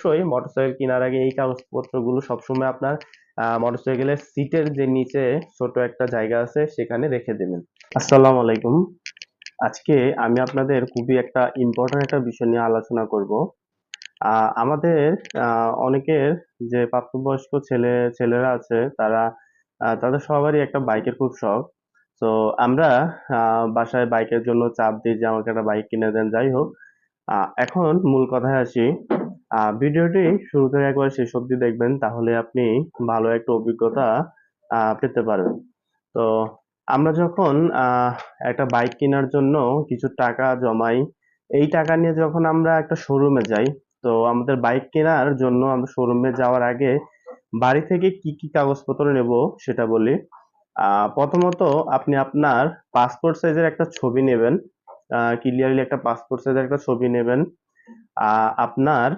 অবশ্যই মোটরসাইকেল কেনার আগে এই কাগজপত্রগুলো সবসময় আপনার মোটরসাইকেলের সিটের যে নিচে ছোট একটা জায়গা আছে সেখানে রেখে দেবেন। আসসালামু আলাইকুম। আজকে আমি আপনাদের খুবই একটা ইম্পর্টেন্ট একটা বিষয় নিয়ে আলোচনা করব। আমাদের অনেকের যে প্রাপ্তবয়স্ক ছেলেরা আছে তারা তাদের সবারই একটা বাইকের খুব শখ। তো আমরা বাসায় বাইকের জন্য চাপ দিই যে আমাকে একটা বাইক কিনে দেন। যাই হোক, এখন মূল কথায় আসি। ভিডিওটি শুরু থেকে একবার শেষ অবধি দেখবেন, তাহলে আপনি ভালো একটা অভিজ্ঞতা পেতে পারবেন। তো আমরা যখন একটা বাইক কেনার জন্য কিছু টাকা জমাই, এই টাকা নিয়ে যখন আমরা একটা শোরুমে যাই, তো আমাদের বাইক কেনার জন্য আমরা শোরুমে যাওয়ার আগে বাড়ি থেকে কি কি কাগজপত্র নেব সেটা বলি। প্রথমত আপনি আপনার পাসপোর্ট সাইজের একটা ছবি নেবেন, ক্লিয়ারলি একটা পাসপোর্ট সাইজের একটা ছবি নেবেন। আপনার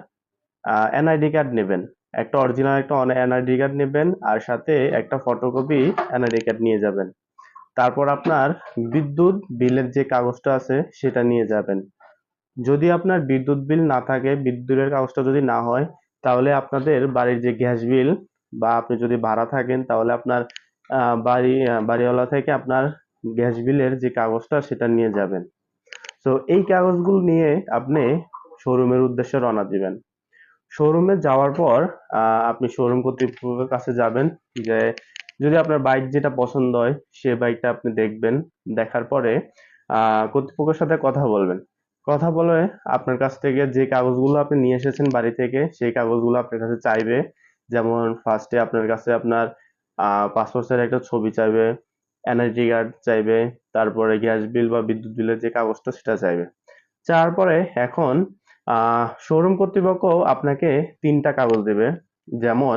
এনআইডি কার্ড নেবেন, একটা অরিজিনাল একটা এনআইডি কার্ড নেবেন, আর সাথে একটা ফটোকপি এনআইডি কার্ড নিয়ে যাবেন। তারপর আপনার বিদ্যুৎ বিলের যে কাগজটা আছে সেটা নিয়ে যাবেন। যদি আপনার বিদ্যুৎ বিল না থাকে, বিদ্যুতের কাগজটা যদি না হয়, তাহলে আপনাদের বাড়ির যে গ্যাস বিল, বা আপনি যদি ভাড়া থাকেন তাহলে আপনার বাড়িওয়ালা থেকে আপনার গ্যাস বিলের যে কাগজটা সেটা নিয়ে যাবেন। তো এই কাগজগুলো নিয়ে আপনি শোরুমের উদ্দেশ্যে রওনা দিবেন। শোরুমে যাওয়ার পর আপনি শোরুম কর্তৃপক্ষের কাছে যাবেন, যে যদি আপনার বাইক যেটা পছন্দ হয় সে বাইকটা আপনি দেখবেন। দেখার পরে কর্তৃপক্ষের সাথে কথা বলবেন। কথা বলে আপনার কাছ থেকে যে কাগজগুলো আপনি নিয়ে এসেছেন বাড়ি থেকে সেই কাগজগুলো আপনার কাছে চাইবে। যেমন ফার্স্টে আপনার কাছে আপনার পাসপোর্ট সাইজের একটা ছবি চাইবে, এনআইডি কার্ড চাইবে, তারপরে গ্যাস বিল বা বিদ্যুৎ বিলের যে কাগজটা সেটা চাইবে। চাওয়ার পরে এখন শোরুম কর্তৃপক্ষ আপনাকে ৩টা কাগজ দেবে। যেমন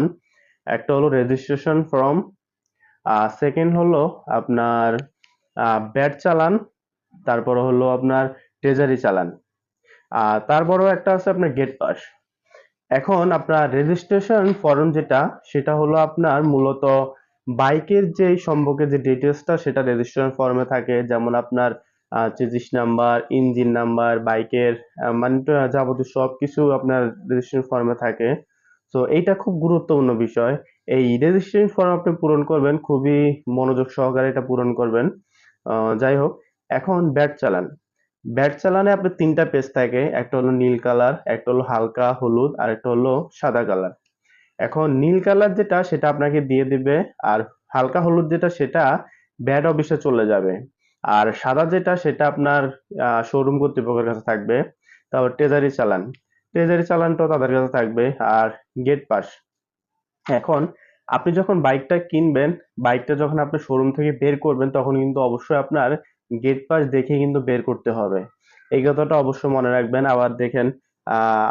একটা হলো রেজিস্ট্রেশন ফর্ম, সেকেন্ড হলো আপনার ভ্যাট চালান, তারপরে হলো আপনার ট্রেজারি চালান, তারপরেও একটা আছে আপনার গেট পাস। এখন আপনার রেজিস্ট্রেশন ফর্ম যেটা, সেটা হলো আপনার মূলত বাইকের যে সম্পর্কে যে ডিটেলসটা সেটা রেজিস্ট্রেশন ফর্মে থাকে। যেমন আপনার চেসিস নাম্বার, ইঞ্জিন নাম্বার, বাইকের মানে যাবতীয় সবকিছু আপনার রেজিস্ট্রেশন ফর্মে থাকে। তো এইটা খুব গুরুত্বপূর্ণ বিষয়। এই রেজিস্ট্রেশন ফর্ম আপনি পূরণ করবেন, খুবই মনোযোগ সহকারে এটা পূরণ করবেন। যাই হোক, এখন ব্যাট চালান। ব্যাট চালানে আপনার ৩টা পেজ থাকে, একটা হলো নীল কালার, একটা হলো হালকা হলুদ, আর একটা হলো সাদা কালার। এখন নীল কালার যেটা সেটা আপনাকে দিয়ে দিবে, আর হালকা হলুদ যেটা সেটা ব্যাট অফিসে চলে যাবে, আর সাদা যেটা সেটা আপনার শোরুম কর্তৃপক্ষের কাছে থাকবে। তারপর ট্রেজারি চালানটাও তাদের কাছে থাকবে, আর গেট পাস। এখন আপনি যখন বাইকটা কিনবেন, বাইকটা যখন আপনি শোরুম থেকে বের করবেন, তখন কিন্তু অবশ্যই আপনার গেট পাস দেখে কিন্তু বের করতে হবে। এই কথাটা অবশ্যই মনে রাখবেন। আবার দেখেন,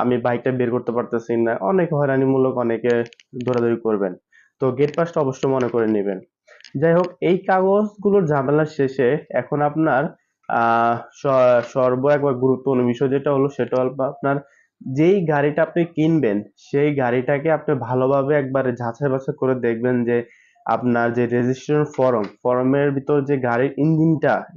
আমি বাইকটা বের করতে পারতেছি না, অনেক হয়রানিমূলক অনেকে দৌড়াদৌড়ি করবেন। তো গেট পাসটা অবশ্যই মনে করে নেবেন। যাই হোক, এই কাগজগুলোর ঝামেলা শেষে এখন আপনার একবার গুরুত্বপূর্ণ বিষয় যেটা হলো সেটা হলো আপনার যেই গাড়িটা আপনি কিনবেন সেই গাড়িটাকে আপনি ভালোভাবে একবারে যাচাই বাছাই করে দেখবেন যে আপনার যে রেজিস্ট্রেশন ফর্মের ভিতর যে গাড়ির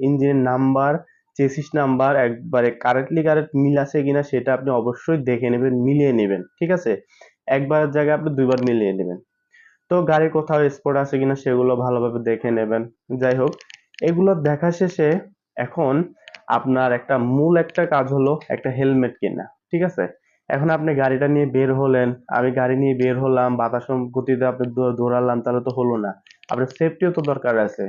ইঞ্জিনের নাম্বার, চেসিস নাম্বার একবারে কারেক্ট মিল আছে কিনা সেটা আপনি অবশ্যই দেখে নেবেন, মিলিয়ে নেবেন। ঠিক আছে, একবার জায়গায় আপনি দুইবার মিলিয়ে নেবেন। তো গাড়ির কোথাও স্পট আছে কিনা সেগুলো ভালোভাবে দেখে নেবেন। যাই হোক, এগুলো দেখা শেষে এখন আপনার মূল একটা কাজ হলো একটা হেলমেট কেনা। ঠিক আছে, এখন আপনি গাড়িটা নিয়ে বের হলেন, আমি গাড়ি নিয়ে বের হলাম, বাতাস গতিতে আপনি দৌড়ালাম, তাহলে তো হলো না। আপনার সেফটিও তো দরকার আছে।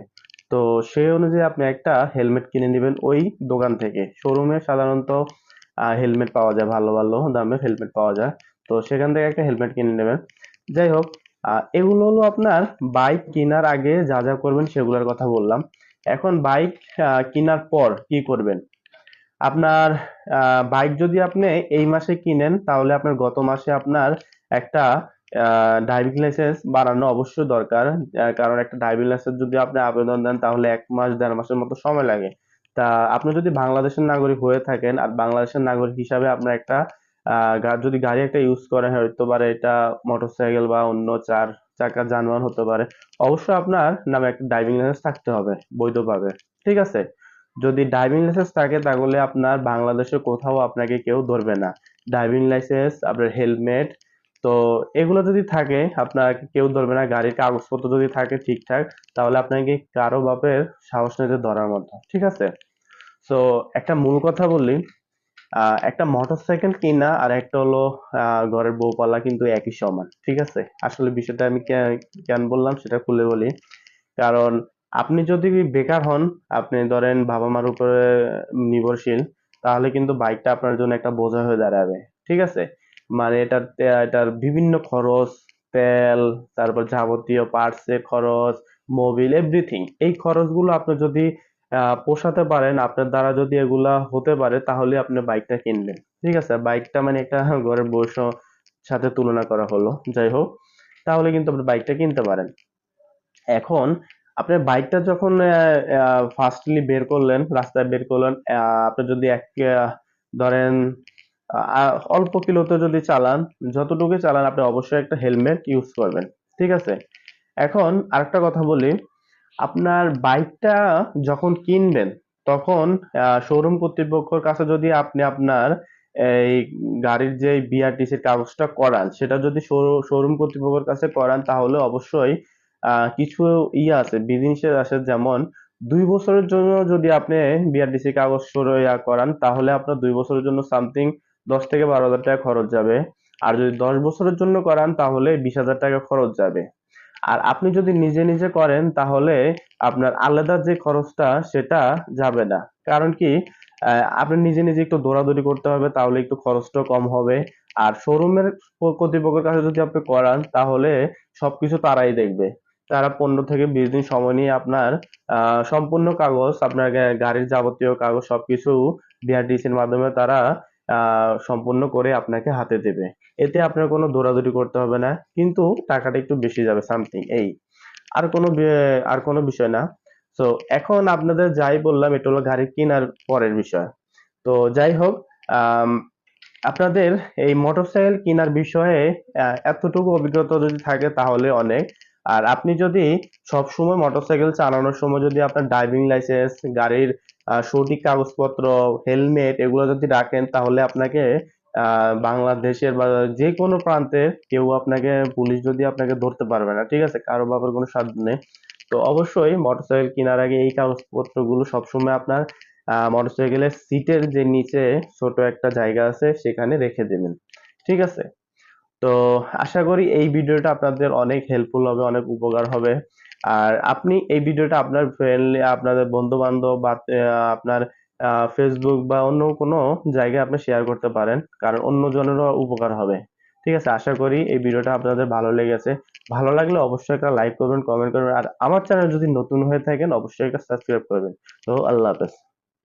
তো সেই অনুযায়ী আপনি একটা হেলমেট কিনে নেবেন ওই দোকান থেকে। শোরুমে সাধারণত হেলমেট পাওয়া যায়, ভালো ভালো দামের হেলমেট পাওয়া যায়। তো সেখান থেকে একটা হেলমেট কিনে নেবেন। যাই হোক, এগুলো হলো আপনার বাইক কেনার আগে যা যা করবেন সেগুলোর কথা বললাম। এখন বাইক কেনার পর কি করবেন? আপনার বাইক যদি আপনি এই মাসে কিনেন, তাহলে আপনার গত মাসে আপনার একটা ড্রাইভিং লাইসেন্স বানানো অবশ্যই দরকার। কারণ একটা ড্রাইভিং লাইসেন্স যদি আপনি আবেদন দেন তাহলে ১ মাস ১.৫ মাসের মতো সময় লাগে। তা আপনি যদি বাংলাদেশের নাগরিক হয়ে থাকেন, আর বাংলাদেশের নাগরিক হিসাবে আপনার একটা যদি গাড়ি একটা ইউজ করেন, হতে পারে এটা মোটরসাইকেল বা অন্য ৪ চাকার যানবাহন হতে পারে, অবশ্যই আপনার নামে একটা ড্রাইভিং লাইসেন্স থাকতে হবে বৈধভাবে। ঠিক আছে, যদি ড্রাইভিং লাইসেন্স থাকে তাহলে আপনার বাংলাদেশে কোথাও আপনাকে কেউ ধরবে না। ড্রাইভিং লাইসেন্স, আপনার হেলমেট। তো এগুলো যদি থাকে, আপনার কেউ ধরবে না। গাড়ির কাগজপত্র যদি থাকে ঠিকঠাক, তাহলে আপনাকে কারো বাপের সাহস নেই যে ধরার মতো, ঠিক আছে? তো একটা মূল কথা বললি, একটা মোটরসাইকেল কিনা আর একটা হলো ঘরের বউ পালা কিন্তু একই সমান, ঠিক আছে? আসলে বিষয়টা আমি কেন বললাম সেটা খুলে বলি। কারণ আপনি যদি বেকার হন, আপনি ধরেন বাবা মার উপরে নির্ভরশীল, তাহলে কিন্তু বাইকটা আপনার জন্য একটা বোঝা হয়ে দাঁড়াবে, ঠিক আছে? মানে এটার বিভিন্ন খরচ, তেল, তারপর যাবতীয় পার্টস এর খরচ, মোবিল, এভরিথিং, এই খরচগুলো আপনি যদি পোষাতে পারেন, আপনার দ্বারা যদি এগুলা হতে পারে, তাহলে আপনি বাইকটা কিনবেন, ঠিক আছে? বাইকটা মানে একটা ঘরের বউয়ের সাথে তুলনা করা হলো, যাই হোক। তাহলে কিন্তু আপনি বাইকটা কিনতে পারেন। এখন আপনার বাইকটা যখন ফার্স্টলি বের করলেন, রাস্তায় বের করলেন, আপনি যদি ধরেন অল্প কিলোতে যদি চালান, যতটুকু চালান, আপনি অবশ্যই একটা হেলমেট ইউজ করবেন, ঠিক আছে? এখন আরেকটা কথা বলি, আপনার বাইকটা যখন কিনবেন, তখন শোরুম কর্তৃপক্ষের কাছে যদি আপনি আপনার এই গাড়ির যে বিআরটিসির কাগজটা করান, সেটা যদি শোরুম কর্তৃপক্ষের কাছে করান, তাহলে অবশ্যই কিছু আছে, বিধিনিষেধ আছে। যেমন 2 বছরের জন্য যদি আপনি বিআরটিসি কাগজ করান, তাহলে আপনার 2 বছরের জন্য সামথিং 10 থেকে 12 হাজার টাকা খরচ যাবে। আর যদি 10 বছরের জন্য করান, তাহলে 20 হাজার টাকা খরচ যাবে। আর আপনি যদি নিজে নিজে করেন, তাহলে আপনার আলাদা যে খরচটা সেটা যাবে না। কারণ কি, আপনি নিজে নিজে একটু দৌড়াদৌড়ি করতে হবে, তাহলে একটু খরচটা কম হবে। আর শোরুমের কর্তৃপক্ষের কাছে যদি আপনি করান, তাহলে সবকিছু তারাই দেখবে। তারা 15 থেকে 20 দিন সময় নিয়ে আপনার সম্পূর্ণ কাগজ, আপনার গাড়ির যাবতীয় কাগজ সবকিছু বিআরটিসির মাধ্যমে তারা সম্পূর্ণ করে আপনাকে হাতে দেবে। এতে আপনার কোনো দৌড়াদৌড়ি করতে হবে না, কিন্তু টাকাটা একটু বেশি যাবে সামথিং এই। আর কোনো বিষয় না। তো এখন আপনাদের যাই বললাম, এটা হলো গাড়ি কেনার পরের বিষয়। তো যাই হোক, আম, আপনাদের এই মোটরসাইকেল কেনার বিষয়ে এতটুকু অভিজ্ঞতা যদি থাকে তাহলে অনেক। আর আপনি যদি সব সময় মোটরসাইকেল চালানোর সময় যদি আপনার ড্রাইভিং লাইসেন্স, গাড়ির সঠিক কাগজপত্র, হেলমেট এগুলো যদি রাখেন, তাহলে আপনাকে বাংলাদেশের বা যে কোনো প্রান্তে কেউ আপনাকে, পুলিশ যদি আপনাকে ধরতে পারবে না, ঠিক আছে? কারো বাবার কোনো সাধ্য নেই। তো অবশ্যই মোটরসাইকেল কেনার আগে এই কাগজপত্রগুলো সবসময় আপনার মোটরসাইকেলের সিটের যে নিচে ছোট একটা জায়গা আছে, সেখানে রেখে দেবেন, ঠিক আছে? তো আশা করি এই ভিডিওটা আপনাদের অনেক হেল্পফুল হবে, অনেক উপকার হবে। আর আপনি এই ভিডিওটা আপনার ফ্রেন্ডলি, আপনাদের বন্ধু বান্ধব বা আপনার ফেসবুক বা অন্য কোনো জায়গায় আপনি শেয়ার করতে পারেন, কারণ অন্য জনেরও উপকার হবে, ঠিক আছে? আশা করি এই ভিডিওটা আপনাদের ভালো লেগেছে। ভালো লাগলে অবশ্যই একটা লাইক করবেন, কমেন্ট করবেন, আর আমার চ্যানেল যদি নতুন হয়ে থাকেন, অবশ্যই একটা সাবস্ক্রাইব করবেন। তো আল্লাহ হাফেজ।